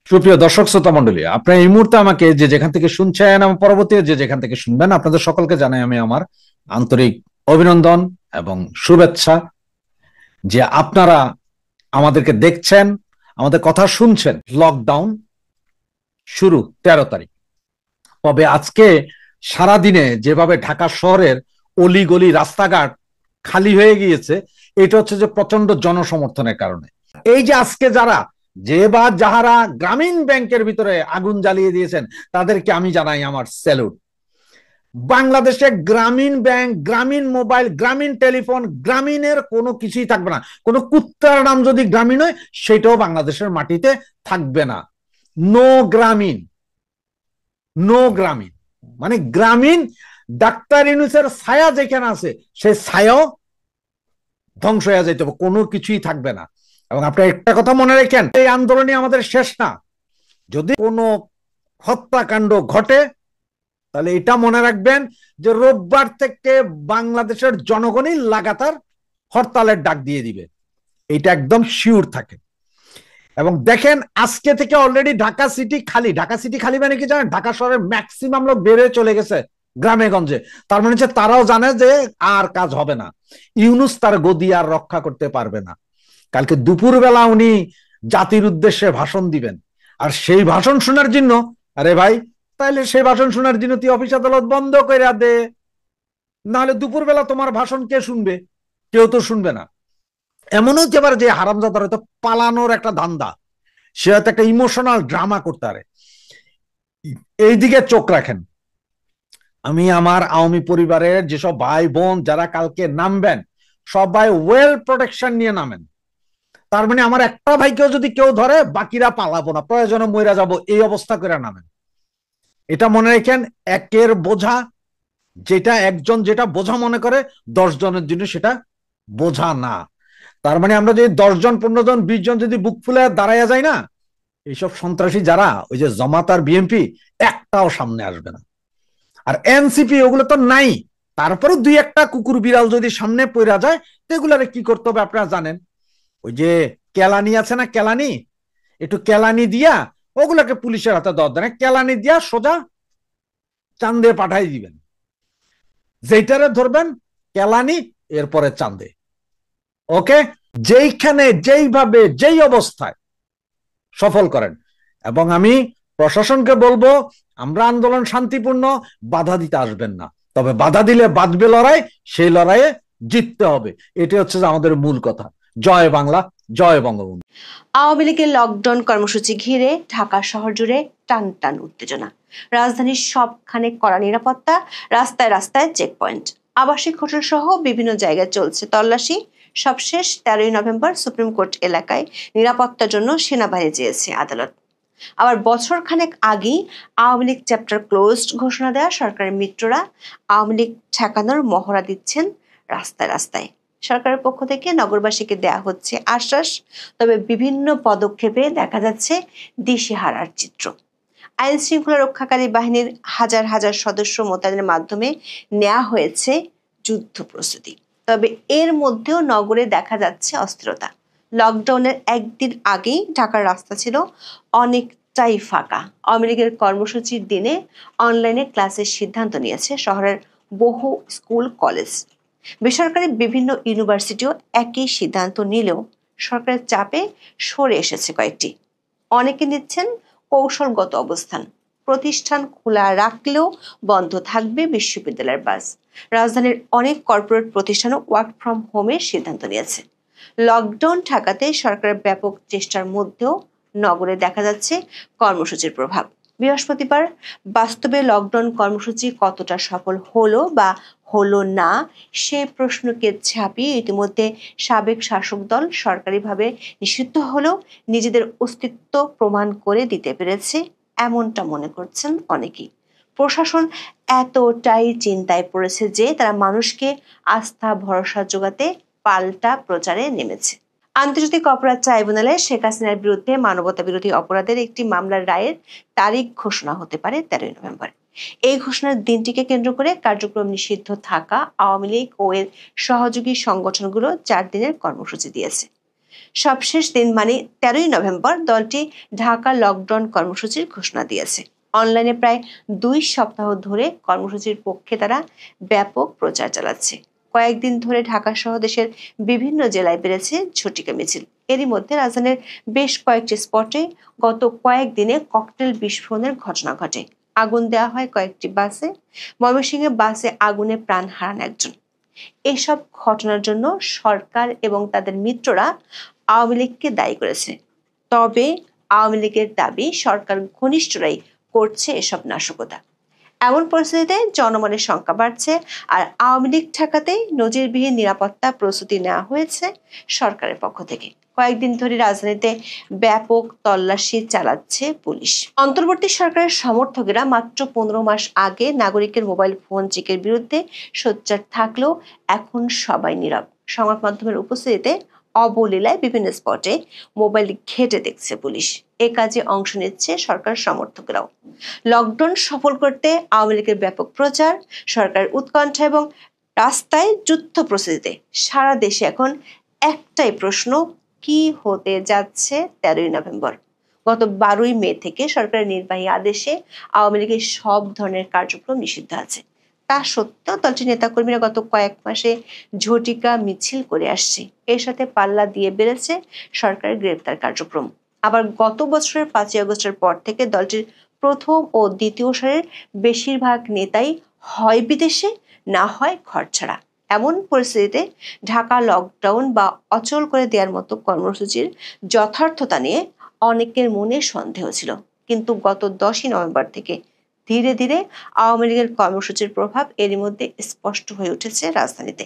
সুপ্রিয় দর্শক শ্রোতা মন্ডলী, আপনারা এই মুহূর্তে আমাকে যে যেখান থেকে শুনছেন এবং পরবর্তী যে যেখান থেকে শুনবেন, আপনাদের সকলকে জানাই আমি আমার আন্তরিক অভিনন্দন এবং শুভেচ্ছা যে আপনারা আমাদেরকে দেখছেন, আমাদের কথা শুনছেন। লকডাউন শুরু 13 তারিখ। তবে আজকে সারাদিনে যেভাবে ঢাকা শহরের অলিগলি রাস্তাঘাট খালি হয়ে গিয়েছে, এটা হচ্ছে যে প্রচন্ড জনসমর্থনের কারণে। এই যে আজকে যাহারা গ্রামীণ ব্যাংকের ভিতরে আগুন জ্বালিয়ে দিয়েছেন, তাদেরকে আমি জানাই আমার স্যালুট। বাংলাদেশে গ্রামীণ ব্যাংক, গ্রামীণ মোবাইল, গ্রামীণ টেলিফোন, গ্রামীণের কোনো কিছুই থাকবে না। কোনো কুত্তার নাম যদি গ্রামীণ হয়, সেটাও বাংলাদেশের মাটিতে থাকবে না। নো গ্রামীণ, নো গ্রামীণ মানে গ্রামীণ। ডাক্তার ইউনূসের ছায়া যেখানে আছে, সেই ছায়াও ধ্বংস হয়ে যাইতে হবে, কোনো কিছুই থাকবে না। এবং আপনি একটা কথা মনে রাখেন, এই আন্দোলনই আমাদের শেষ না। যদি কোনো হত্যাকাণ্ড ঘটে, তাহলে এটা মনে রাখবেন যে রোববার থেকে বাংলাদেশের জনগণই লাগাতার হরতালের ডাক দিয়ে দিবে, এটা একদম শিওর থাকে। এবং দেখেন, আজকে থেকে অলরেডি ঢাকা সিটি খালি। ঢাকা সিটি খালি মানে কি জানেন? ঢাকা শহরের ম্যাক্সিমাম লোক বের হয়ে চলে গেছে গ্রামে গঞ্জে। তার মানে হচ্ছে তারাও জানে যে আর কাজ হবে না, ইউনূস তার গদি আর রক্ষা করতে পারবে না। কালকে দুপুরবেলা উনি জাতির উদ্দেশ্যে ভাষণ দিবেন, আর সেই ভাষণ শোনার জন্য, আরে ভাই, তাইলে সেই ভাষণ শোনার জন্য তুই অফিস আদালত বন্ধ করে দে, নাহলে দুপুরবেলা তোমার ভাষণ কে শুনবে? কেউ তো শুনবে না। এমনও হতে পারে যে হারামজাদার হয়তো পালানোর একটা ধান্দা, সে হয়তো একটা ইমোশনাল ড্রামা করতে পারে। এইদিকে চোখ রাখেন। আমি আমার আওয়ামী পরিবারের যেসব ভাই বোন যারা কালকে নামবেন, সবাই ওয়েল প্রোটেকশন নিয়ে নামেন। তার মানে আমার একটা ভাইকেও যদি কেউ ধরে, বাকিরা পালাবো না, প্রয়োজনে মইরা যাব, এই অবস্থা করে নামেন। এটা মনে রাখেন, একের বোঝা যেটা একজন যেটা বোঝা মনে করে, 10 জনের জন্য সেটা বোঝা না। তার মানে আমরা যদি 10 জন, 15 জন, 20 জন যদি বুক ফুলে দাঁড়াইয়া যায় না, এইসব সন্ত্রাসী যারা ওই যে জামাত আর বিএনপি, একটাও সামনে আসবে না। আর এনসিপি ওগুলো তো নাই, তারপরে দুই একটা কুকুর বিড়াল যদি সামনে পড়া যায়, তো এগুলারে কি করতে হবে আপনারা জানেন। ওই যে কেলানি আছে না, কেলানি, একটু কেলানি দিয়া ওগুলাকে পুলিশের হাতে দেওয়া দেয় না, কেলানি দিয়া সোজা চান্দে পাঠাই দিবেন। যেইটারে ধরবেন কেলানি, এরপরে চান্দে। ওকে, যেইখানে যেইভাবে যেই অবস্থায় সফল করেন। এবং আমি প্রশাসনকে বলবো, আমরা আন্দোলন শান্তিপূর্ণ, বাধা দিতে আসবেন না। তবে বাধা দিলে বাঁচবে লড়াই, সেই লড়াইয়ে জিততে হবে। এটি হচ্ছে আমাদের মূল কথা। জয় বাংলা, জয় বঙ্গবন্ধু। আওয়ামী লীগের লকডাউন কর্মসূচি ঘিরে ঢাকা শহর জুড়ে টান টান উত্তেজনা। রাজধানীর সবখানে কড়া নিরাপত্তা, রাস্তায় রাস্তায় চেকপয়েন্ট, আবাসিক হোটেল সহ বিভিন্ন জায়গায় চলছে তল্লাশি। সবশেষ 13ই নভেম্বর সুপ্রিম কোর্ট এলাকায় নিরাপত্তার জন্য সেনাবাহিনী চেয়েছে আদালত। আবার বছর খানেক আগেই আওয়ামী লীগ চ্যাপ্টার ক্লোজড ঘোষণা দেওয়া সরকারের মিত্ররা আওয়ামী লীগ ঠেকানোর মহড়া দিচ্ছেন রাস্তায় রাস্তায়। সরকারের পক্ষ থেকে নগরবাসীকে দেয়া হচ্ছে আশ্বাস, তবে বিভিন্ন পদক্ষেপে দেখা যাচ্ছে দিশেহারার চিত্র। আইন শৃঙ্খলা রক্ষাকারী বাহিনীর হাজার হাজার সদস্য মোতায়েনের মাধ্যমে নেওয়া হয়েছে যুদ্ধ প্রস্তুতি, তবে এর মধ্যেও নগরে দেখা যাচ্ছে অস্থিরতা। লকডাউনের একদিন আগেই ঢাকার রাস্তা ছিল অনেকটাই ফাঁকা। আওয়ামী লীগের কর্মসূচির দিনে অনলাইনে ক্লাসের সিদ্ধান্ত নিয়েছে শহরের বহু স্কুল কলেজ। বেসরকারি বিভিন্ন ইউনিভার্সিটিও একই সিদ্ধান্ত নিলেও সরকারের চাপে সরে এসেছে কয়েকটি। অনেকে নিচ্ছেন কৌশলগত অবস্থান, প্রতিষ্ঠান খোলা রাখলেও বন্ধ থাকবে বিশ্ববিদ্যালয়ের বাস। রাজধানীর অনেক কর্পোরেট প্রতিষ্ঠানও ওয়ার্ক ফ্রম হোমের সিদ্ধান্ত নিয়েছে। লকডাউন ঠেকাতে সরকারের ব্যাপক চেষ্টার মধ্যেও নগরে দেখা যাচ্ছে কর্মসূচির প্রভাব। বৃহস্পতিবার বাস্তবে লকডাউন কর্মসূচি কতটা সফল হলো বা হলো না, সে প্রশ্নকে ছাপিয়ে ইতিমধ্যে সাবেক শাসক দল সরকারিভাবে নিষিদ্ধ হলেও নিজেদের অস্তিত্ব প্রমাণ করে দিতে পেরেছে, এমনটা মনে করছেন অনেকেই। প্রশাসন এতটাই চিন্তায় পড়েছে যে তারা মানুষকে আস্থা ভরসা জোগাতে পাল্টা প্রচারে নেমেছে। আন্তর্জাতিক অপরাধ ট্রাইব্যুনালে শেখ হাসিনার বিরুদ্ধে মানবতা বিরোধী অপরাধের একটি মামলার রায়ের তারিখ ঘোষণা হতে পারে 13ই নভেম্বর। এই ঘোষণার দিনটিকে কেন্দ্র করে কার্যক্রম নিষিদ্ধ থাকা আওয়ামী লীগ ও এর সহযোগী সংগঠনগুলো 4 দিনের কর্মসূচি দিয়েছে। সবশেষ দিন মানে 13ই নভেম্বর দলটি ঢাকা লকডাউন কর্মসূচির ঘোষণা দিয়েছে। অনলাইনে প্রায় 2 সপ্তাহ ধরে কর্মসূচির পক্ষে তারা ব্যাপক প্রচার চালাচ্ছে। কয়েকদিন ধরে ঢাকা সহ দেশের বিভিন্ন জেলায় বেড়েছে ঝটিকা মিছিল। এরই মধ্যে রাজধানীর বেশ কয়েকটি স্পটে গত কয়েকদিনে ককটেল বিস্ফোরণের ঘটনা ঘটে। আগুন দেওয়া হয় কয়েকটি বাসে। ময়মনসিংহে বাসে আগুনে প্রাণ হারান একজন। এসব ঘটনার জন্য সরকার এবং তাদের মিত্ররা আওয়ামী লীগকে দায়ী করেছে। তবে আওয়ামী লীগের দাবি সরকার ঘনিষ্ঠরাই করছে এসব নাশকতা। এমন পরিস্থিতিতে জনমনের সংখ্যা বাড়ছে, আর আওয়ামী লীগ ঠেকাতে নজিরবিহীন নিরাপত্তা প্রস্তুতি নেওয়া হয়েছে সরকারের পক্ষ থেকে। কয়েকদিন ধরে রাজধানীতে ব্যাপক তল্লাশি চালাচ্ছে পুলিশ। অন্তর্বর্তী সরকারের সমর্থকেরা মাত্র 15 মাস আগে নাগরিকের মোবাইল ফোন চেকের বিরুদ্ধে সোচ্চার থাকলেও এখন সবাই নীরব। সংবাদ মাধ্যমের উপস্থিতিতে অবলীলায় বিভিন্ন স্পটে মোবাইল ঘেঁটে দেখছে পুলিশ। এ কাজে অংশ নিচ্ছে সরকার সমর্থকরাও। লকডাউন সফল করতে আওয়ামী লীগের ব্যাপক প্রচার, সরকারের উৎকণ্ঠা এবং রাস্তায় যুদ্ধ প্রস্তুতিতে সারা দেশে এখন একটাই প্রশ্ন, কি হতে যাচ্ছে 13ই নভেম্বর? গত 12ই মে থেকে সরকারের নির্বাহী আদেশে আওয়ামী লীগের সব ধরনের কার্যক্রম নিষিদ্ধ আছে। তা সত্ত্বেও দলটির নেতাকর্মীরা গত কয়েক মাসে ঝটিকা মিছিল করে আসছে। এর সাথে পাল্লা দিয়ে বেড়েছে সরকারের গ্রেপ্তার কার্যক্রম। আবার গত বছরের 5ই আগস্টের পর থেকে দলটির প্রথম ও দ্বিতীয় সারির বেশিরভাগ নেতাই হয় বিদেশে, না হয় ঘরছাড়া। এমন পরিস্থিতিতে ঢাকা লকডাউন বা অচল করে দেওয়ার মতো কর্মসূচির যথার্থতা নিয়ে অনেকের মনে সন্দেহ ছিল। কিন্তু গত 10ই নভেম্বর থেকে ধীরে ধীরে আওয়ামী লীগের কর্মসূচির প্রভাব এরই মধ্যে স্পষ্ট হয়ে উঠেছে রাজধানীতে।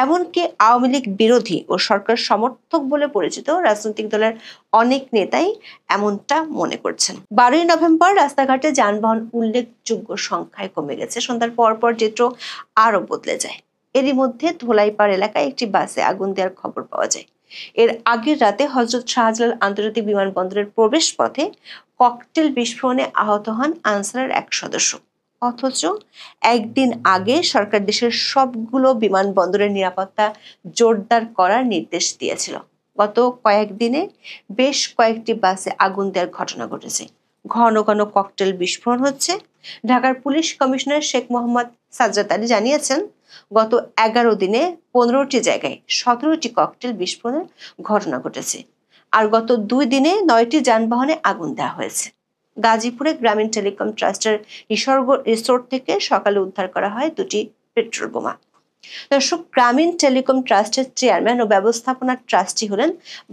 এমনকি আওয়ামী লীগ বিরোধী ও সরকার সমর্থক বলে পরিচিত রাজনৈতিক দলের অনেক নেতাই এমনটা মনে করছেন। 12ই নভেম্বর রাস্তাঘাটে যানবাহন উল্লেখযোগ্য সংখ্যায় কমে গেছে। সন্ধ্যার পর চিত্র আরো বদলে যায়। এরই মধ্যে ধোলাইপাড় এলাকায় একটি বাসে আগুন দেওয়ার খবর পাওয়া যায়। এর আগের রাতে হযরত শাহজালাল আন্তর্জাতিক বিমানবন্দরের প্রবেশ পথে ককটেল বিস্ফোরণে আহত হন আনসারের এক সদস্য। অথচ একদিন আগে সরকার দেশের সবগুলো বিমানবন্দরের নিরাপত্তা জোরদার করার নির্দেশ দিয়েছিল। গত কয়েকদিনে বেশ কয়েকটি বাসে আগুন দেওয়ার ঘটনা ঘটেছে। ঘন ঘন ককটেল বিস্ফোরণ হচ্ছে। ঢাকার পুলিশ কমিশনার শেখ মোহাম্মদ সাজ্জাদ আলী জানিয়েছেন, গত 11 দিনে 15টি জায়গায় 17টি ককটেল বিস্ফোরণের ঘটনা ঘটেছে। আর গত 2 দিনে 9টি যানবাহনে আগুন দেওয়া হয়েছে। গাজীপুরে গ্রামীণ টেলিকম ট্রাস্টের নিসর্গ রিসোর্ট থেকে সকালে উদ্ধার করা হয় 2টি পেট্রোল বোমা। দর্শক, গ্রামীণ টেলিকম ট্রাস্টের চেয়ারম্যান ও ব্যবস্থাপনা ট্রাস্টি হলেন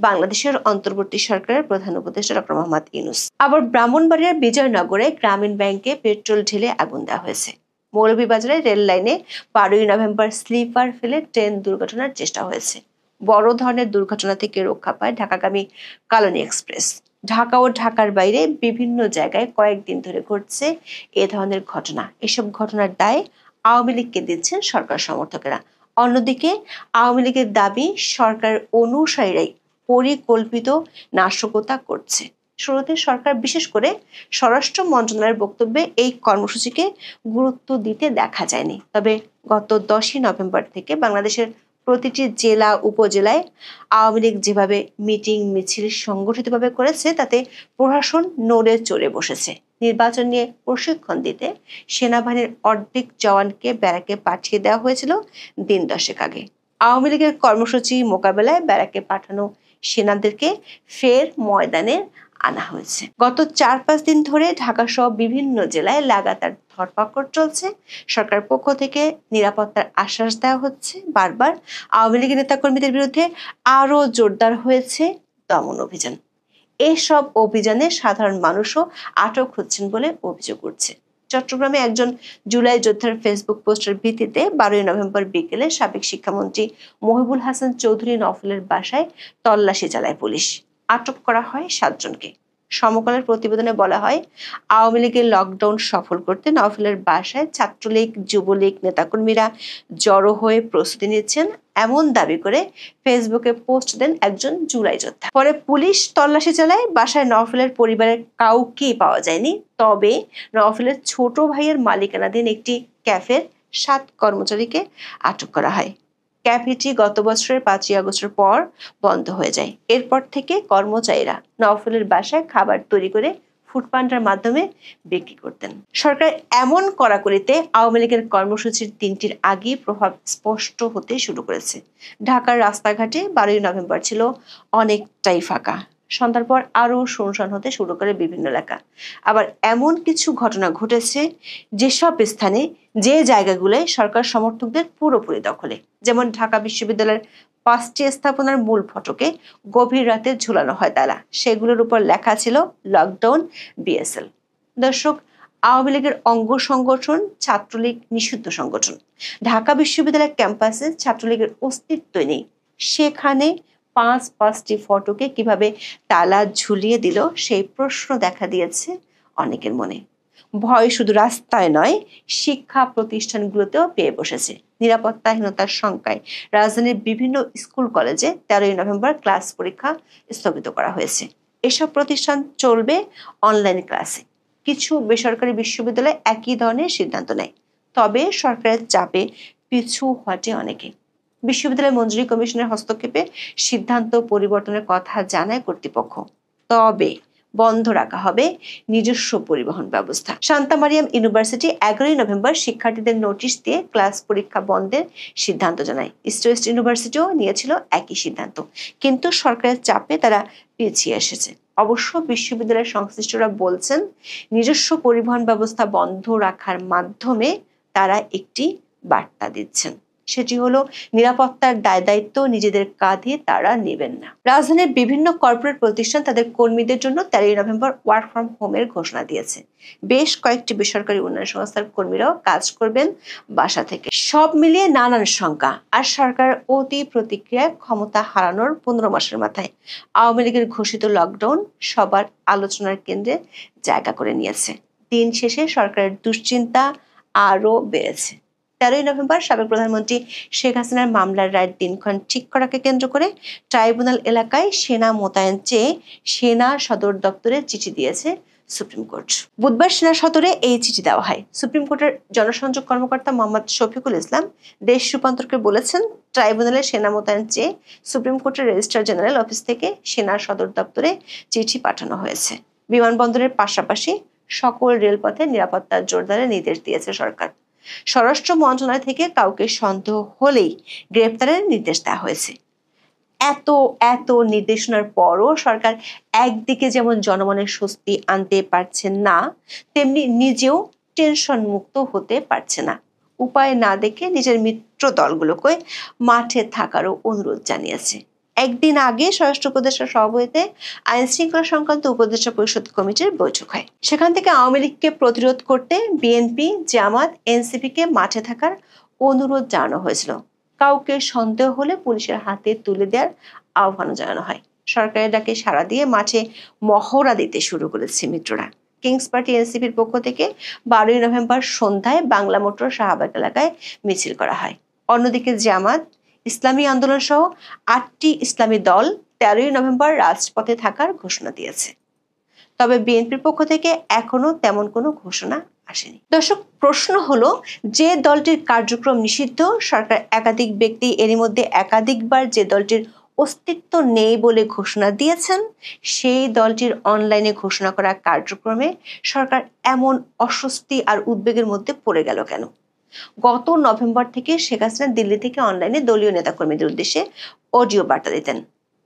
বাংলাদেশের অন্তর্বর্তী সরকারের প্রধান উপদেষ্টা ডক্টর মোহাম্মদ ইউনূস। আবার ব্রাহ্মণবাড়িয়ার বিজয়নগরে গ্রামীণ ব্যাংকে পেট্রোল ঢেলে আগুন দেওয়া হয়েছে। মৌলভীবাজারে রেল লাইনে 12ই নভেম্বর স্লিপার ফেলে ট্রেন দুর্ঘটনার চেষ্টা হয়েছে। বড় ধরনের দুর্ঘটনা থেকে রক্ষা পায় ঢাকাগামী কালনী এক্সপ্রেস। ঢাকা ও ঢাকার বাইরে বিভিন্ন জায়গায় কয়েকদিন ধরে ঘটছে এ ধরনের ঘটনা। এসব ঘটনার দায় আওয়ামী লীগকে দিচ্ছেন সরকার সমর্থকেরা। অন্যদিকে আওয়ামী লীগের দাবি সরকার অনুসারীরাই পরিকল্পিত নাশকতা করছে। শুরুতে সরকার, বিশেষ করে স্বরাষ্ট্র মন্ত্রণালয়ের বক্তব্যে এই কর্মসূচিকে গুরুত্ব দিতে দেখা যায়নি। তবে গত 10ই নভেম্বর থেকে বাংলাদেশের প্রতিটি জেলা উপজেলায় আওয়ামী লীগ যেভাবে মিটিং মিছিল সংগঠিতভাবে করেছে, তাতে প্রশাসন নড়ে চড়ে বসেছে। নির্বাচন নিয়ে প্রশিক্ষণ দিতে সেনাবাহিনীর অর্ধেক জওয়ানকে ব্যারাকে পাঠিয়ে দেওয়া হয়েছিল দিন 10 আগে। আওয়ামী লীগের কর্মসূচি মোকাবেলায় ব্যারাকে পাঠানো সেনাদেরকে ফের ময়দানে আনা হয়েছে। গত 4-5 দিন ধরে ঢাকা সহ বিভিন্ন জেলায় লাগাতার ধরপাকড় চলছে। সরকার পক্ষ থেকে নিরাপত্তার আশ্বাস দেওয়া হচ্ছে। বারবার আওয়ামী লীগের নেতাকর্মীদের বিরুদ্ধে আরো জোরদার হয়েছে দমন অভিযান। এসব অভিযানে সাধারণ মানুষও আটক হচ্ছেন বলে অভিযোগ উঠছে। চট্টগ্রামে একজন জুলাই যোদ্ধার ফেসবুক পোস্টের ভিত্তিতে 12ই নভেম্বর বিকেলে সাবেক শিক্ষামন্ত্রী মহিবুল হাসান চৌধুরী নওফেলের বাসায় তল্লাশি চালায় পুলিশ। আটক করা হয় 7 জনকে। সমকালের প্রতিবেদনে বলা হয়, আওয়ামী লীগের লকডাউন সফল করতে নওফেলের বাসায় ছাত্রলীগ, যুবলীগ নেতাকর্মীরা জড়ো হয়ে প্রস্তুতি নিচ্ছেন এমন দাবি করে ফেসবুকে পোস্ট দেন একজন জুলাই যোদ্ধা। পরে পুলিশ তল্লাশি চালায়। বাসায় নওফেলের পরিবারের কাউকেই পাওয়া যায়নি। তবে নওফেলের ছোট ভাইয়ের মালিকানাধীন একটি ক্যাফের 7 কর্মচারীকে আটক করা হয়। ক্যাফেটি গত বছরের 5ই আগস্টের পর বন্ধ হয়ে যায়। এরপর থেকে কর্মচারীরা নওফলের বাসায় খাবার তৈরি করে ফুড পান্ডার মাধ্যমে বিক্রি করতেন। সরকার এমন কড়াকড়িতে আওয়ামী লীগের কর্মসূচির দিনটির আগেই প্রভাব স্পষ্ট হতে শুরু করেছে। ঢাকার রাস্তাঘাটে 12ই নভেম্বর ছিল অনেকটাই ফাঁকা। সন্ধ্যার পর আরো শুনশান হতে শুরু করে বিভিন্ন এলাকা। আবার এমন কিছু ঘটনা ঘটেছে যেসব স্থানে, যে জায়গাগুলোয় সরকার সমর্থকদের পুরোপুরি দখলে, যেমন ঢাকা বিশ্ববিদ্যালয়ের 5টি স্থাপনার মূল ফটকে গভীর রাতে ঝুলানো হয় তালা। সেগুলোর উপর লেখা ছিল লকডাউন বিএসএল। দর্শক, আওয়ামী লীগের অঙ্গ সংগঠন ছাত্রলীগ নিষিদ্ধ সংগঠন। ঢাকা বিশ্ববিদ্যালয়ের ক্যাম্পাসে ছাত্রলীগের অস্তিত্বই নেই। সেখানে 5টি ফটকে কিভাবে তালা ঝুলিয়ে দিল, সেই প্রশ্ন দেখা দিয়েছে অনেকের মনে। ভয় শুধু রাস্তায় নয়, শিক্ষা প্রতিষ্ঠানগুলোতেও পেয়ে বসেছে। নিরাপত্তাহীনতার শঙ্কায় রাজধানীর বিভিন্ন স্কুল কলেজে 13ই নভেম্বর ক্লাস পরীক্ষা স্থগিত করা হয়েছে। এসব প্রতিষ্ঠান চলবে অনলাইন ক্লাসে। কিছু বেসরকারি বিশ্ববিদ্যালয় একই ধরনের সিদ্ধান্ত নেয়। তবে সরকারের চাপে পিছু হটে অনেকে। বিশ্ববিদ্যালয় মঞ্জুরি কমিশনের হস্তক্ষেপে সিদ্ধান্ত পরিবর্তনের কথা জানায় কর্তৃপক্ষ। তবে বন্ধ রাখা হবে নিজস্ব পরিবহন ব্যবস্থা। শান্তা মারিয়াম ইউনিভার্সিটি 11ই নভেম্বর শিক্ষার্থীদের নোটিশ দিয়ে ক্লাস পরীক্ষা বন্ধের সিদ্ধান্ত জানায়। ইস্ট ওয়েস্ট ইউনিভার্সিটিও নিয়েছিল একই সিদ্ধান্ত, কিন্তু সরকারের চাপে তারা পিছিয়ে এসেছে। অবশ্য বিশ্ববিদ্যালয়ের সংশ্লিষ্টরা বলছেন, নিজস্ব পরিবহন ব্যবস্থা বন্ধ রাখার মাধ্যমে তারা একটি বার্তা দিচ্ছেন। সেটি হলো নিরাপত্তার দায়-দায়িত্ব নিজেদের কাঁধে তারা নেবেন না। রাজধানীর বিভিন্ন কর্পোরেট প্রতিষ্ঠান তাদের কর্মীদের জন্য 13ই নভেম্বর ওয়ার্ক ফ্রম হোমের ঘোষণা দিয়েছে। বেশ কয়েকটি বেসরকারি উন্নয়ন সংস্থার কর্মীরাও কাজ করবেন বাসা থেকে। সব মিলিয়ে নানান শঙ্কা। আর সরকার অতি প্রতিক্রিয়ায় ক্ষমতা হারানোর 15 মাসের মাথায় আওয়ামী লীগের ঘোষিত লকডাউন সবার আলোচনার কেন্দ্রে জায়গা করে নিয়েছে। দিন শেষে সরকারের দুশ্চিন্তা আরও বেড়েছে। 13ই নভেম্বর সাবেক প্রধানমন্ত্রী শেখ হাসিনার মামলার রায়ের দিনক্ষণ ঠিক করাকে কেন্দ্র করে ট্রাইব্যুনাল এলাকায় সেনা মোতায়েন চেয়ে সেনা সদর দপ্তরে চিঠি দিয়েছে সুপ্রিম কোর্ট। বুধবার সেনা সদরে এই চিঠি দেওয়া হয়। সুপ্রিম কোর্টের জনসংযোগ কর্মকর্তা মোহাম্মদ শফিকুল ইসলাম দেশ রূপান্তরকে বলেছেন, ট্রাইব্যুনালে সেনা মোতায়েন চেয়ে সুপ্রিম কোর্টের রেজিস্ট্রার জেনারেল অফিস থেকে সেনা সদর দপ্তরে চিঠি পাঠানো হয়েছে। বিমানবন্দরের পাশাপাশি সকল রেলপথে নিরাপত্তা জোরদারের নির্দেশ দিয়েছে সরকার। স্বরাষ্ট্র মন্ত্রণালয় থেকে কাউকে সন্দেহ হলেই গ্রেপ্তারের নির্দেশ দেওয়া হয়েছে। এত নির্দেশনার পরও সরকার একদিকে যেমন জনমনের স্বস্তি আনতে পারছে না, তেমনি নিজেও টেনশন মুক্ত হতে পারছে না। উপায় না দেখে নিজের মিত্র দলগুলোকে মাঠে থাকারও অনুরোধ জানিয়েছে। একদিন আগে স্বরাষ্ট্র উপদেষ্টার সভাপতিত্বে আইন শৃঙ্খলা সংক্রান্ত উপদেষ্টা পরিষদ কমিটির বৈঠক হয়। সেখান থেকে আওয়ামী লীগকে প্রতিরোধ করতে বিএনপি, জামাত, এনসিপিকে মাঠে থাকার অনুরোধ জানানো হয়েছিল। কাউকে সন্দেহ হলে পুলিশের হাতে তুলে দেওয়ার আহ্বানও জানানো হয়। সরকারের ডাকে সাড়া দিয়ে মাঠে মহড়া দিতে শুরু করেছে মিত্ররা। কিংস পার্টি এনসিপির পক্ষ থেকে 12ই নভেম্বর সন্ধ্যায় বাংলা মোটর শাহবাগ এলাকায় মিছিল করা হয়। অন্যদিকে জামাত, ইসলামী আন্দোলন সহ 8টি ইসলামী দল 13ই নভেম্বর রাজপথে থাকার ঘোষণা দিয়েছে। তবে বিএনপির পক্ষ থেকে এখনো তেমন কোনো ঘোষণা আসেনি। দর্শক, প্রশ্ন হলো, যে দলটির কার্যক্রম নিষিদ্ধ, সরকার একাধিক ব্যক্তি এরই মধ্যে একাধিকবার যে দলটির অস্তিত্ব নেই বলে ঘোষণা দিয়েছেন, সেই দলটির অনলাইনে ঘোষণা করা কার্যক্রমে সরকার এমন অস্বস্তি আর উদ্বেগের মধ্যে পড়ে গেল কেন? গত নভেম্বর থেকে শেখ হাসিনা দিল্লি থেকে অনলাইনে দলীয় নেতাকর্মীদের উদ্দেশ্যে অডিও বার্তা দিতেন।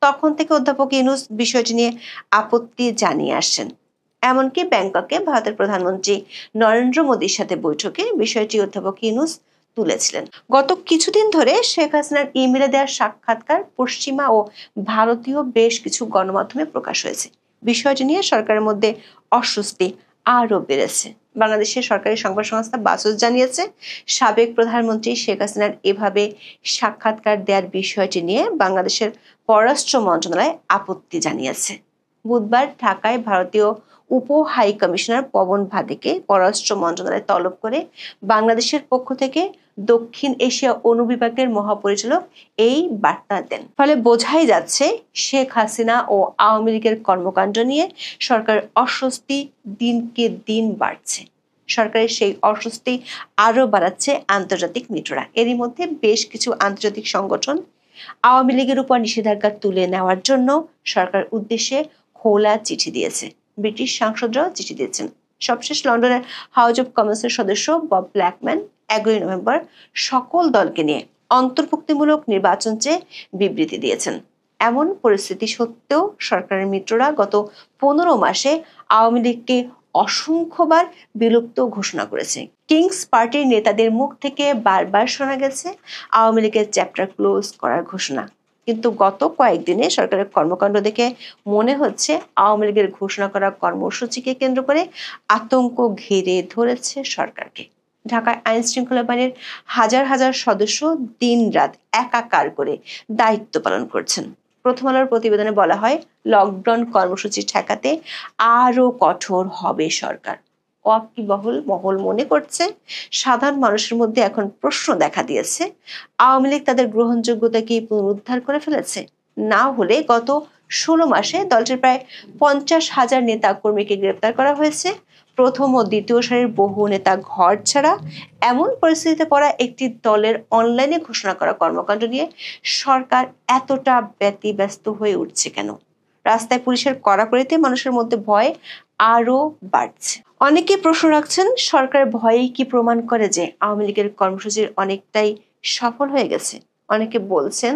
তখন থেকে অধ্যাপক ইউনূস বিষয়টি নিয়ে আপত্তি জানিয়ে আসছেন। এমনকি ব্যাংককে ভারতের প্রধানমন্ত্রী নরেন্দ্র মোদীর সাথে বৈঠকে বিষয়টি অধ্যাপক ইউনূস তুলেছিলেন। গত কিছুদিন ধরে শেখ হাসিনার ইমেলে দেওয়া সাক্ষাৎকার পশ্চিমা ও ভারতীয় বেশ কিছু গণমাধ্যমে প্রকাশ হয়েছে। বিষয়টি নিয়ে সরকারের মধ্যে অস্বস্তি আরও বেড়েছে। বাংলাদেশের সরকারি সংবাদ সংস্থা বাসস জানিয়েছে, সাবেক প্রধানমন্ত্রী শেখ হাসিনার এভাবে সাক্ষাৎকার দেওয়ার বিষয়টি নিয়ে বাংলাদেশের পররাষ্ট্র মন্ত্রণালয় আপত্তি জানিয়েছে। বুধবার ঢাকায় ভারতীয় উপ হাই কমিশনার পবন ভাদেকে পররাষ্ট্র মন্ত্রণালয় তলব করে বাংলাদেশের পক্ষ থেকে দক্ষিণ এশিয়া অনুবিভাগের মহাপরিচালক এই বার্তা দেন। ফলে বোঝাই যাচ্ছে, শেখ হাসিনা ও আওয়ামী লীগের কর্মকাণ্ড নিয়ে সরকার অস্বস্তি দিনকে দিন বাড়ছে। সরকারের সেই অস্বস্তি আরও বাড়াচ্ছে আন্তর্জাতিক মিত্ররা। এরই মধ্যে বেশ কিছু আন্তর্জাতিক সংগঠন আওয়ামী লীগের উপর নিষেধাজ্ঞা তুলে নেওয়ার জন্য সরকার উদ্দেশ্যে খোলা চিঠি দিয়েছে। ব্রিটিশ সাংসদরাও চিঠি দিয়েছেন। সবশেষ লন্ডনের হাউস অব কমন্সের সদস্য বব ব্ল্যাকম্যান 11 নভেম্বর সকল দলকে নিয়ে অন্তর্ভুক্তিমূলক নির্বাচন চেয়ে বিবৃতি দিয়েছেন। এমন পরিস্থিতি সত্ত্বেও সরকারের মিত্ররা গত 15 মাসে আওয়ামী লীগকে অসংখ্যবার বিলুপ্ত ঘোষণা করেছে। কিংস পার্টির নেতাদের মুখ থেকে বারবার শোনা গেছে আওয়ামী লীগের চ্যাপ্টার ক্লোজ করার ঘোষণা। কিন্তু গত কয়েকদিনে সরকারের কর্মকাণ্ড দেখে মনে হচ্ছে আওয়ামী লীগের ঘোষণা করা কর্মসূচিকে কেন্দ্র করে আতঙ্ক ঘিরে ধরেছে সরকারকে। ঢাকায় আইন শৃঙ্খলা বাহিনীর হাজার হাজার সদস্য দিনরাত একাকার করে দায়িত্ব পালন করছেন। প্রথম আলোর প্রতিবেদনে বলা হয়, লকডাউন কর্মসূচি ঠেকাতে আরো কঠোর হবে সরকার। ওয়াকিবহুল মহল মনে করছে সাধারণ মানুষের মধ্যে এখন প্রশ্ন দেখা দিয়েছে, আওয়ামী লীগ তাদের গ্রহণযোগ্যতা কি পুনরুদ্ধার করে ফেলেছে? না হলে গত 16 মাসে দলটির প্রায় 50,000 নেতা কর্মীকে গ্রেপ্তার করা হয়েছে। প্রথম ও দ্বিতীয় সারির বহু নেতা ঘর ছাড়া। এমন পরিস্থিতিতে পড়া একটি দলের অনলাইনে ঘোষণা করা কর্মকাণ্ড নিয়ে সরকার এতটা ব্যতিব্যস্ত হয়ে উঠছে কেন? রাস্তায় পুলিশের কড়াকড়িতে মানুষের মধ্যে ভয় আরো বাড়ছে। অনেকে প্রশ্ন রাখছেন, সরকার ভয়েই কি প্রমাণ করে যে আওয়ামী লীগের কর্মসূচির অনেকটাই সফল হয়ে গেছে? অনেকে বলছেন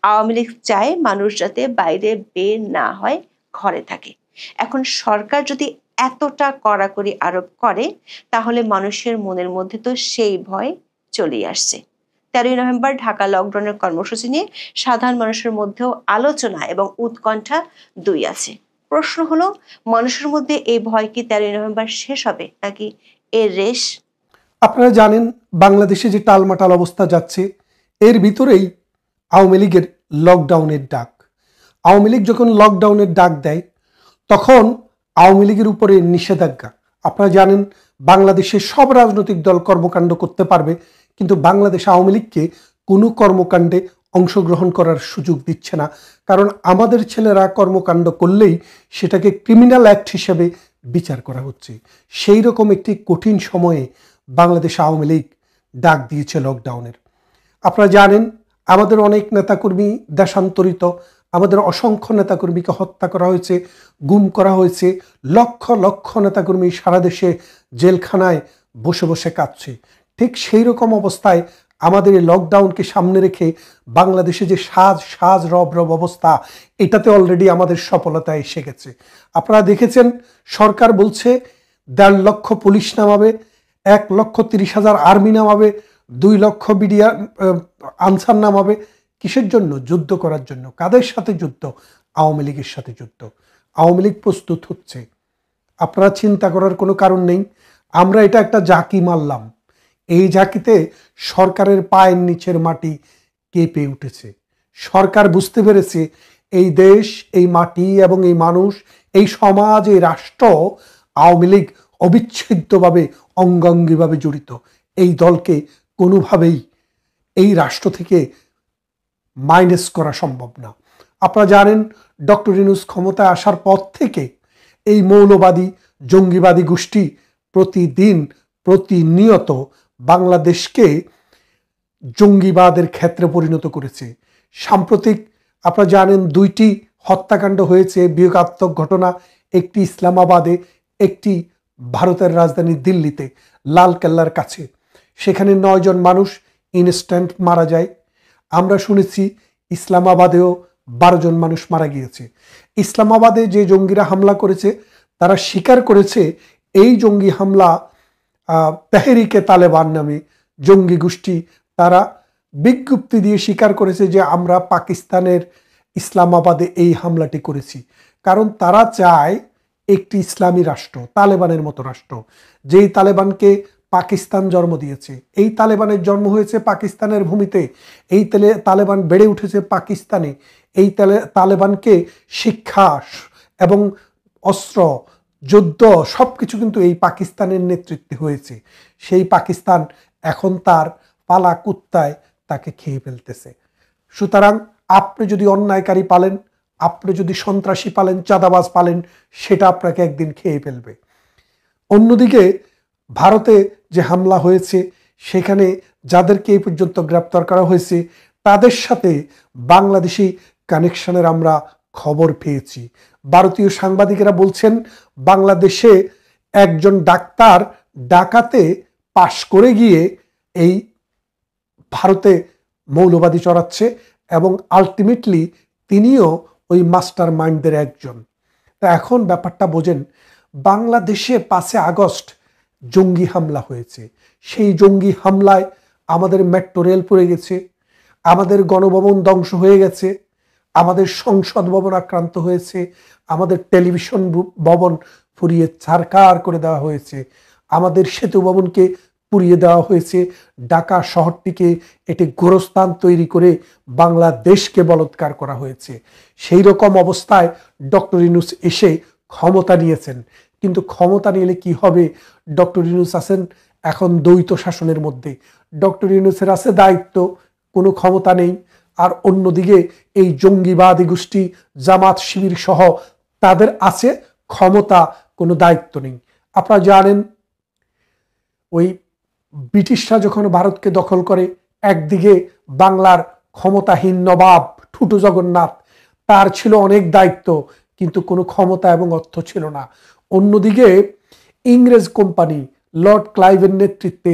আওয়ামী লীগ চায় মানুষ যাতে বাইরে বের না হয়, ঘরে থাকে। এখন সরকার যদি এতটা কড়াকড়ি আরোপ করে তাহলে মানুষের মনের মধ্যে তো সেই ভয় চলেই আসছে। 13 নভেম্বর ঢাকা লকডাউনের কর্মসূচি নিয়ে সাধারণ মানুষের মধ্যেও আলোচনা এবং উৎকণ্ঠা দুই আছে। প্রশ্ন হলো, মানুষের মধ্যে এই ভয় কি 13 নভেম্বর শেষ হবে নাকি এর রেশ? আপনারা জানেন বাংলাদেশে যে টালমাটাল অবস্থা যাচ্ছে, এর ভিতরেই আওয়ামী লীগের লকডাউনের ডাক। আওয়ামী লীগ যখন লকডাউনের ডাক দেয় তখন আওয়ামী লীগের উপরে নিষেধাজ্ঞা। আপনারা জানেন বাংলাদেশের সব রাজনৈতিক দল কর্মকাণ্ড করতে পারবে, কিন্তু বাংলাদেশ আওয়ামী লীগকে কোনো কর্মকাণ্ডে অংশগ্রহণ করার সুযোগ দিচ্ছে না। কারণ আমাদের ছেলেরা কর্মকাণ্ড করলেই সেটাকে ক্রিমিনাল অ্যাক্ট হিসেবে বিচার করা হচ্ছে। সেই রকম একটি কঠিন সময়ে বাংলাদেশ আওয়ামী লীগ ডাক দিয়েছে লকডাউনের। আপনারা জানেন আমাদের অনেক নেতাকর্মী দেশান্তরিত, আমাদের অসংখ্য নেতাকর্মীকে হত্যা করা হয়েছে, গুম করা হয়েছে। লক্ষ লক্ষ নেতাকর্মী সারা দেশে জেলখানায় বসে বসে কাঁদছে। ঠিক সেই রকম অবস্থায় আমাদের এই লকডাউনকে সামনে রেখে বাংলাদেশে যে সাজ রব অবস্থা, এটাতে অলরেডি আমাদের সফলতা এসে গেছে। আপনারা দেখেছেন সরকার বলছে 1.5 লক্ষ পুলিশ নামাবে, 1,30,000 আর্মি নামাবে, 2 লক্ষ বিডিআর আনসার নামাবে। কিসের জন্য? যুদ্ধ করার জন্য। কাদের সাথে যুদ্ধ? আওয়ামী লীগের সাথে যুদ্ধ। আওয়ামী লীগ প্রস্তুত হচ্ছে। আপনারা চিন্তা করার কোনো কারণ নেই। আমরা এটা একটা জাকি মারলাম, এই জাকিতে সরকারের পায়ের নিচের মাটি কেঁপে উঠেছে। সরকার বুঝতে পেরেছে এই দেশ, এই মাটি এবং এই মানুষ, এই সমাজ, এই রাষ্ট্র আওয়ামী লীগ অবিচ্ছেদ্যভাবে অঙ্গাঙ্গিভাবে জড়িত। এই দলকে কোনোভাবেই এই রাষ্ট্র থেকে মাইনাস করা সম্ভব না। আপনারা জানেন ডক্টর ইউনূস ক্ষমতায় আসার পর থেকে এই মৌলবাদী জঙ্গিবাদী গোষ্ঠী প্রতিনিয়ত বাংলাদেশকে জঙ্গিবাদের ক্ষেত্রে পরিণত করেছে। সাম্প্রতিক আপনারা জানেন 2টি হত্যাকাণ্ড হয়েছে, বিয়োগাত্মক ঘটনা। একটি ইসলামাবাদে, একটি ভারতের রাজধানী দিল্লিতে লালকেল্লার কাছে। সেখানে 9 জন মানুষ ইনস্ট্যান্ট মারা যায়। আমরা শুনেছি ইসলামাবাদেও 12 জন মানুষ মারা গিয়েছে। ইসলামাবাদে যে জঙ্গিরা হামলা করেছে তারা স্বীকার করেছে এই জঙ্গি হামলা তেহরিকে তালেবান নামে জঙ্গি গোষ্ঠী, তারা বিজ্ঞপ্তি দিয়ে স্বীকার করেছে যে আমরা পাকিস্তানের ইসলামাবাদে এই হামলাটি করেছি। কারণ তারা চায় একটি ইসলামী রাষ্ট্র, তালেবানের মতো রাষ্ট্র, যেই তালেবানকে পাকিস্তান জন্ম দিয়েছে। এই তালেবানের জন্ম হয়েছে পাকিস্তানের ভূমিতে, এই তালেবান বেড়ে উঠেছে পাকিস্তানে। এই তালেবানকে শিক্ষা এবং অস্ত্র, যুদ্ধ সবকিছু কিন্তু এই পাকিস্তানের নেতৃত্বে হয়েছে। সেই পাকিস্তান এখন তার পালা কুত্তায় তাকে খেয়ে ফেলতেছে। সুতরাং আপনি যদি অন্যায়কারী পালেন, আপনি যদি সন্ত্রাসী পালেন, চাঁদাবাজ পালেন, সেটা আপনাকে একদিন খেয়ে ফেলবে। অন্যদিকে ভারতে যে হামলা হয়েছে সেখানে যাদেরকে এই পর্যন্ত গ্রেপ্তার করা হয়েছে তাদের সাথে বাংলাদেশি কানেকশনের আমরা খবর পেয়েছি। ভারতীয় সাংবাদিকেরা বলছেন বাংলাদেশে একজন ডাক্তার ঢাকাতে পাশ করে গিয়ে এই ভারতে মৌলবাদী চড়াচ্ছে এবং আলটিমেটলি তিনিও ওই মাস্টার মাইন্ডদের একজন। তা এখন ব্যাপারটা বোঝেন, বাংলাদেশে 5 আগস্ট জঙ্গি হামলা হয়েছে। সেই জঙ্গি হামলায় আমাদের মেট্রো রেল পড়ে গেছে, আমাদের গণভবন ধ্বংস হয়ে গেছে, আমাদের সংসদ ভবন আক্রান্ত হয়েছে, আমাদের টেলিভিশন ভবন পুড়িয়ে ছারখার করে দেওয়া হয়েছে, আমাদের সেতু ভবনকে পুড়িয়ে দেওয়া হয়েছে, ঢাকা শহরটিকে একটি গোরস্থান তৈরি করে বাংলাদেশকে বলৎকার করা হয়েছে। সেই রকম অবস্থায় ডক্টর ইউনূস এসে ক্ষমতা নিয়েছেন। কিন্তু ক্ষমতা নিলে কি হবে? ডক্টর ইউনূস আছেন এখন দ্বৈত শাসনের মধ্যে। ডক্টর ইউনূসের আছে দায়িত্ব, কোনো ক্ষমতা নেই, আর অন্যদিকে এই জঙ্গিবাদী গোষ্ঠী জামাত শিবির সহ তাদের আছে ক্ষমতা, কোনো দায়িত্ব নেই। আপনারা জানেন ওই ব্রিটিশরা যখন ভারতকে দখল করে, একদিকে বাংলার ক্ষমতাহীন নবাব ঠুটু জগন্নাথ, তার ছিল অনেক দায়িত্ব কিন্তু কোনো ক্ষমতা এবং অর্থ ছিল না। অন্যদিকে ইংরেজ কোম্পানি লর্ড ক্লাইভের নেতৃত্বে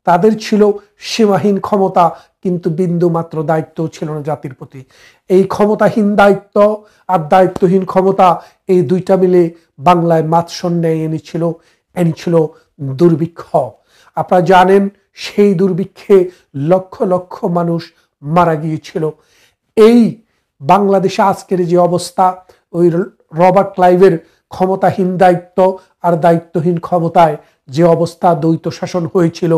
তাদের ছিল সীমাহীন ক্ষমতা কিন্তু বিন্দু মাত্র দায়িত্ব ছিল না জাতির প্রতি। এই ক্ষমতাহীন দায়িত্ব আর দায়িত্বহীন ক্ষমতা, এই দুইটা মিলে বাংলায় মাৎসন্যায় এনেছিল দুর্ভিক্ষ। আপনারা জানেন সেই দুর্ভিক্ষে লক্ষ লক্ষ মানুষ মারা গিয়েছিল। এই বাংলাদেশে আজকের যে অবস্থা, ওই রবার্ট ক্লাইভের ক্ষমতাহীন দায়িত্ব আর দায়িত্বহীন ক্ষমতায় যে অবস্থা, দ্বৈত শাসন হয়েছিল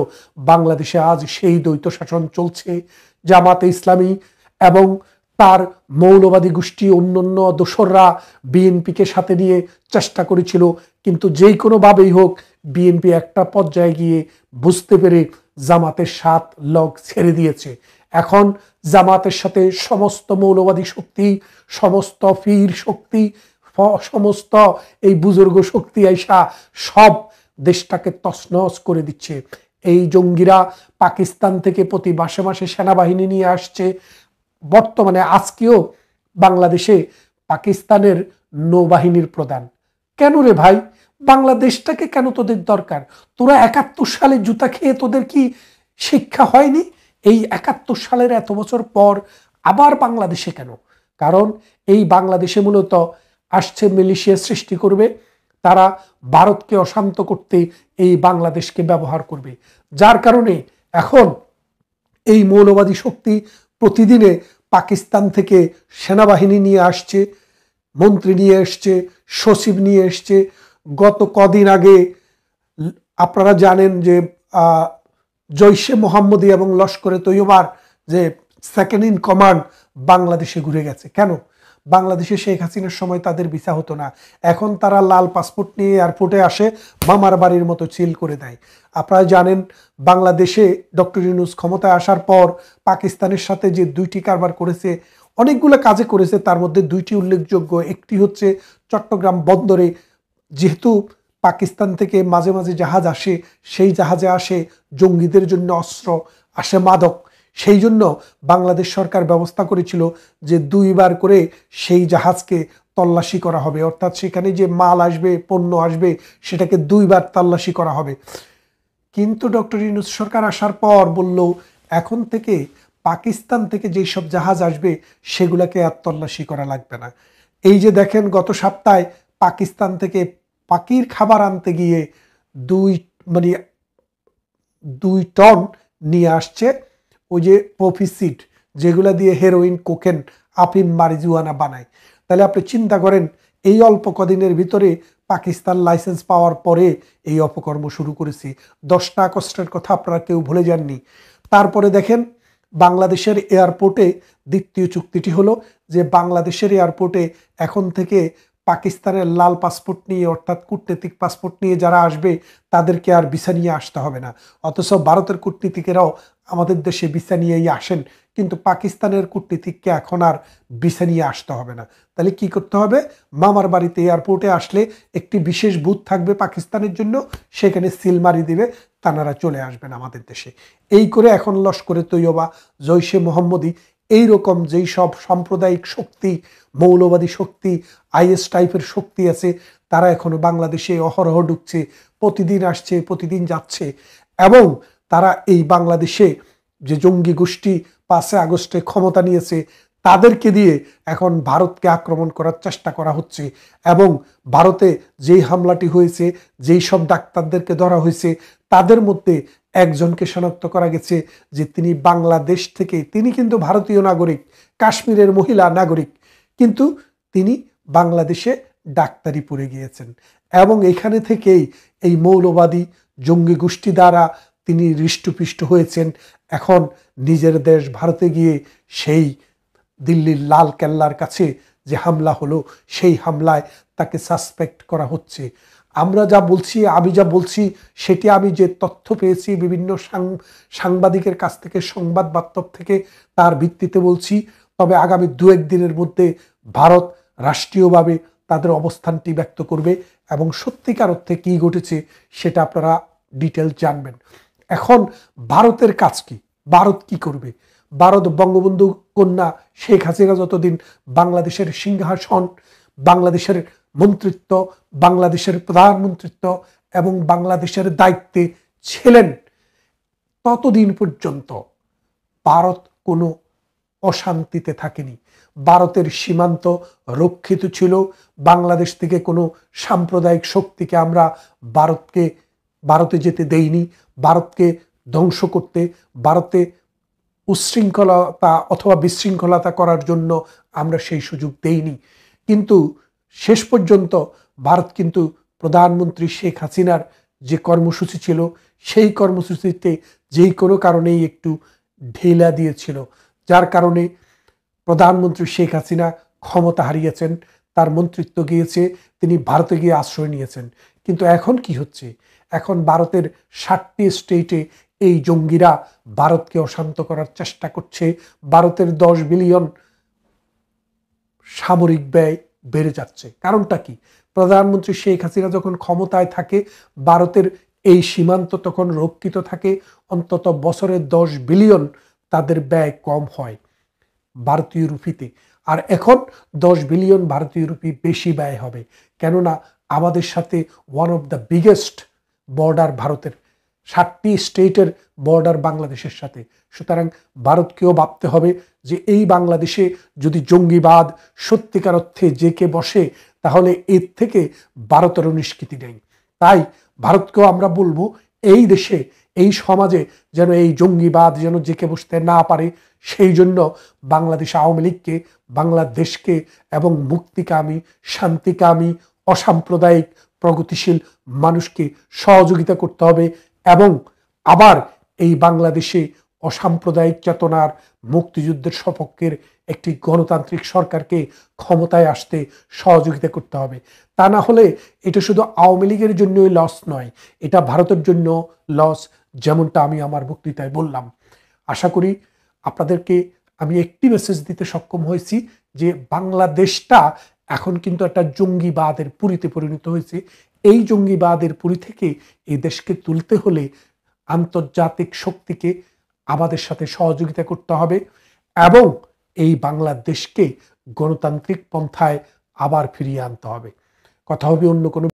বাংলাদেশে, আজ সেই দ্বৈত শাসন চলছে। জামাতে ইসলামী এবং তার মৌলবাদী গোষ্ঠী অন্যান্য দোসররা বিএনপিকে সাথে নিয়ে চেষ্টা করেছিল, কিন্তু যেই কোনোভাবেই হোক বিএনপি একটা পর্যায়ে গিয়ে বুঝতে পেরে জামাতের সাথ লগ ছেড়ে দিয়েছে। এখন জামাতের সাথে সমস্ত মৌলবাদী শক্তি, সমস্ত পীর শক্তি, সমস্ত এই বুজুর্গ শক্তি আইসা সব দেশটাকে তছনছ করে দিচ্ছে। এই জঙ্গিরা পাকিস্তান থেকে প্রতি মাসে মাসে সেনাবাহিনী নিয়ে আসছে। বর্তমানে আজকেও বাংলাদেশে পাকিস্তানের নৌবাহিনীর প্রধান। কেন রে ভাই? বাংলাদেশটাকে কেন তোদের দরকার? তোরা 71 সালে জুতা খেয়ে তোদের কি শিক্ষা হয়নি? এই 71 সালের এত বছর পর আবার বাংলাদেশে কেন? কারণ এই বাংলাদেশে মূলত আসছে মিলিশিয়া সৃষ্টি করবে, তারা ভারতকে অশান্ত করতে এই বাংলাদেশকে ব্যবহার করবে। যার কারণে এখন এই মৌলবাদী শক্তি প্রতিদিনে পাকিস্তান থেকে সেনাবাহিনী নিয়ে আসছে, মন্ত্রী নিয়ে এসছে, সচিব নিয়ে এসছে। গত কদিন আগে আপনারা জানেন যে জৈশে মোহাম্মদী এবং লস্করে তৈয়বার যে সেকেন্ড ইন কমান্ড বাংলাদেশে ঘুরে গেছে। কেন? বাংলাদেশে শেখ হাসিনার সময় তাদের ভিসা হতো না, এখন তারা লাল পাসপোর্ট নিয়ে এয়ারপোর্টে আসে, মামার বাড়ির মতো চিল করে দেয়। আপনারা জানেন বাংলাদেশে ডক্টর ইউনূস ক্ষমতায় আসার পর পাকিস্তানের সাথে যে 2টি কারবার করেছে, অনেকগুলো কাজে করেছে, তার মধ্যে 2টি উল্লেখযোগ্য। একটি হচ্ছে চট্টগ্রাম বন্দরে যেহেতু পাকিস্তান থেকে মাঝে মাঝে জাহাজ আসে, সেই জাহাজে আসে জঙ্গিদের জন্য অস্ত্র, আসে মাদক, সেই জন্য বাংলাদেশ সরকার ব্যবস্থা করেছিল যে 2বার করে সেই জাহাজকে তল্লাশি করা হবে, অর্থাৎ সেখানে যে মাল আসবে, পণ্য আসবে, সেটাকে 2বার তল্লাশি করা হবে। কিন্তু ডক্টর ইউনূস সরকার আসার পর বলল এখন থেকে পাকিস্তান থেকে যেই সব জাহাজ আসবে সেগুলোকে আর তল্লাশি করা লাগবে না। এই যে দেখেন গত সপ্তাহে পাকিস্তান থেকে পাখির খাবার আনতে গিয়ে 2 টন নিয়ে আসছে ওই যে পপি সিড, যেগুলা দিয়ে হেরোইন, কোকেন, আফিম, মারিজুয়ানা বানায়। তাহলে আপনি চিন্তা করেন এই অল্প কদিনের ভিতরে পাকিস্তান লাইসেন্স পাওয়ার পরে এই অপকর্ম শুরু করেছে। 10টা আগস্টের কথা আপনারা কেউ ভুলে যাননি। তারপরে দেখেন বাংলাদেশের এয়ারপোর্টে দ্বিতীয় চুক্তিটি হলো যে বাংলাদেশের এয়ারপোর্টে এখন থেকে পাকিস্তানের লাল পাসপোর্ট নিয়ে অর্থাৎ কূটনৈতিক পাসপোর্ট নিয়ে যারা আসবে তাদেরকে আর ভিসা নিয়ে আসতে হবে না। অথচ ভারতের কূটনীতিকেরাও আমাদের দেশে ভিসা নিয়েই আসেন, কিন্তু পাকিস্তানের কূটনীতিককে এখন আর ভিসা নিয়ে আসতে হবে না। তাহলে কি করতে হবে? মামার বাড়িতে এয়ারপোর্টে আসলে একটি বিশেষ বুথ থাকবে পাকিস্তানের জন্য, সেখানে সিল মারি দিবে, তানারা চলে আসবেন আমাদের দেশে। এই করে এখন লস্করে তৈয়বা, জৈশে মোহাম্মদী, এইরকম যেই সব সাম্প্রদায়িক শক্তি, মৌলবাদী শক্তি, আইএস টাইপের শক্তি আছে, তারা এখনো বাংলাদেশে অহরহ ঢুকছে, প্রতিদিন আসছে, প্রতিদিন যাচ্ছে। এবং তারা এই বাংলাদেশে যে জঙ্গি গোষ্ঠী 5 আগস্টে ক্ষমতা নিয়েছে, তাদেরকে দিয়ে এখন ভারতকে আক্রমণ করার চেষ্টা করা হচ্ছে। এবং ভারতে যেই হামলাটি হয়েছে, যেই সব ডাক্তারদেরকে ধরা হয়েছে, তাদের মধ্যে একজনকে শনাক্ত করা গেছে যে তিনি বাংলাদেশ থেকে, তিনি কিন্তু ভারতীয় নাগরিক, কাশ্মীরের মহিলা নাগরিক, কিন্তু তিনি বাংলাদেশে ডাক্তারি পড়ে গিয়েছেন। এবং এখানে থেকেই এই মৌলবাদী জঙ্গি গোষ্ঠী দ্বারা তিনি হৃষ্টপুষ্ট হয়েছেন। এখন নিজের দেশ ভারতে গিয়ে সেই দিল্লির লাল কেল্লার কাছে যে হামলা হলো, সেই হামলায় তাকে সাসপেক্ট করা হচ্ছে। আমরা যা বলছি, আমি যা বলছি, সেটি আমি যে তথ্য পেয়েছি বিভিন্ন সাংবাদিকের কাছ থেকে, সংবাদ বার্তা থেকে, তার ভিত্তিতে বলছি। তবে আগামী 2-1 দিনের মধ্যে ভারত রাষ্ট্রীয়ভাবে তাদের অবস্থানটি ব্যক্ত করবে এবং সত্যিকার অর্থে কী ঘটেছে সেটা আপনারা ডিটেল জানবেন। এখন ভারতের কাজ কি? ভারত কি করবে? ভারত বঙ্গবন্ধু কন্যা শেখ হাসিনা যতদিন বাংলাদেশের সিংহাসন, বাংলাদেশের মন্ত্রিত্ব, বাংলাদেশের প্রধানমন্ত্রিত্ব এবং বাংলাদেশের দায়িত্বে ছিলেন, ততদিন পর্যন্ত ভারত কোনো অশান্তিতে থাকেনি। ভারতের সীমান্ত রক্ষিত ছিল। বাংলাদেশ থেকে কোনো সাম্প্রদায়িক শক্তিকে আমরা ভারতে যেতে দেইনি। ভারতকে ধ্বংস করতে, ভারতে উচ্ছৃঙ্খলতা অথবা বিশৃঙ্খলতা করার জন্য আমরা সেই সুযোগ দেইনি। কিন্তু শেষ পর্যন্ত ভারত কিন্তু প্রধানমন্ত্রী শেখ হাসিনার যে কর্মসূচি ছিল, সেই কর্মসূচিতে যেই কোনো কারণেই একটু ঢিলা দিয়েছিল, যার কারণে প্রধানমন্ত্রী শেখ হাসিনা ক্ষমতা হারিয়েছেন, তার মন্ত্রিত্ব গিয়েছে, তিনি ভারতে গিয়ে আশ্রয় নিয়েছেন। কিন্তু এখন কি হচ্ছে? এখন ভারতের 7টি স্টেটে এই জঙ্গিরা ভারতকে অশান্ত করার চেষ্টা করছে। ভারতের 10 বিলিয়ন সামরিক ব্যয় বেড়ে যাচ্ছে। কারণটা কি? প্রধানমন্ত্রী শেখ হাসিনা যখন ক্ষমতায় থাকে, ভারতের এই সীমান্ত তখন রক্ষিত থাকে, অন্তত বছরে 10 বিলিয়ন তাদের ব্যয় কম হয় ভারতীয় রুপিতে। আর এখন 10 বিলিয়ন ভারতীয় রুপি বেশি ব্যয় হবে, কেননা আমাদের সাথে one of the biggest border ভারতের, 7টি স্টেটের বর্ডার বাংলাদেশের সাথে। সুতরাং ভারতকেও ভাবতে হবে যে এই বাংলাদেশে যদি জঙ্গিবাদ সত্যিকার অর্থে জেকে বসে, তাহলে এর থেকে ভারতেরও নিষ্কৃতি নেই। তাই ভারতকেও আমরা বলবো, এই দেশে, এই সমাজে যেন এই জঙ্গিবাদ যেন জেকে বসতে না পারে, সেই জন্য বাংলাদেশ আওয়ামী লীগকে, বাংলাদেশকে এবং মুক্তিকামী, শান্তিকামী, অসাম্প্রদায়িক, প্রগতিশীল মানুষকে সহযোগিতা করতে হবে এবং আবার এই বাংলাদেশে অসাম্প্রদায়িক চেতনার, মুক্তিযুদ্ধের সপক্ষের একটি গণতান্ত্রিক সরকারকে ক্ষমতায় আসতে সহযোগিতা করতে হবে। তা না হলে এটা শুধু আওয়ামী লীগের জন্যই লস নয়, এটা ভারতের জন্য লস, যেমনটা আমি আমার বক্তৃতায় বললাম। আশা করি আপনাদেরকে আমি একটি মেসেজ দিতে সক্ষম হয়েছি যে বাংলাদেশটা এখন কিন্তু একটা জঙ্গিবাদের পুরীতে পরিণত হয়েছে। এই জঙ্গিবাদের পুরী থেকে এই দেশকে তুলতে হলে আন্তর্জাতিক শক্তিকে আমাদের সাথে সহযোগিতা করতে হবে এবং এই বাংলাদেশকে গণতান্ত্রিক পন্থায় আবার ফিরিয়ে আনতে হবে। কথা হবে অন্য কোনো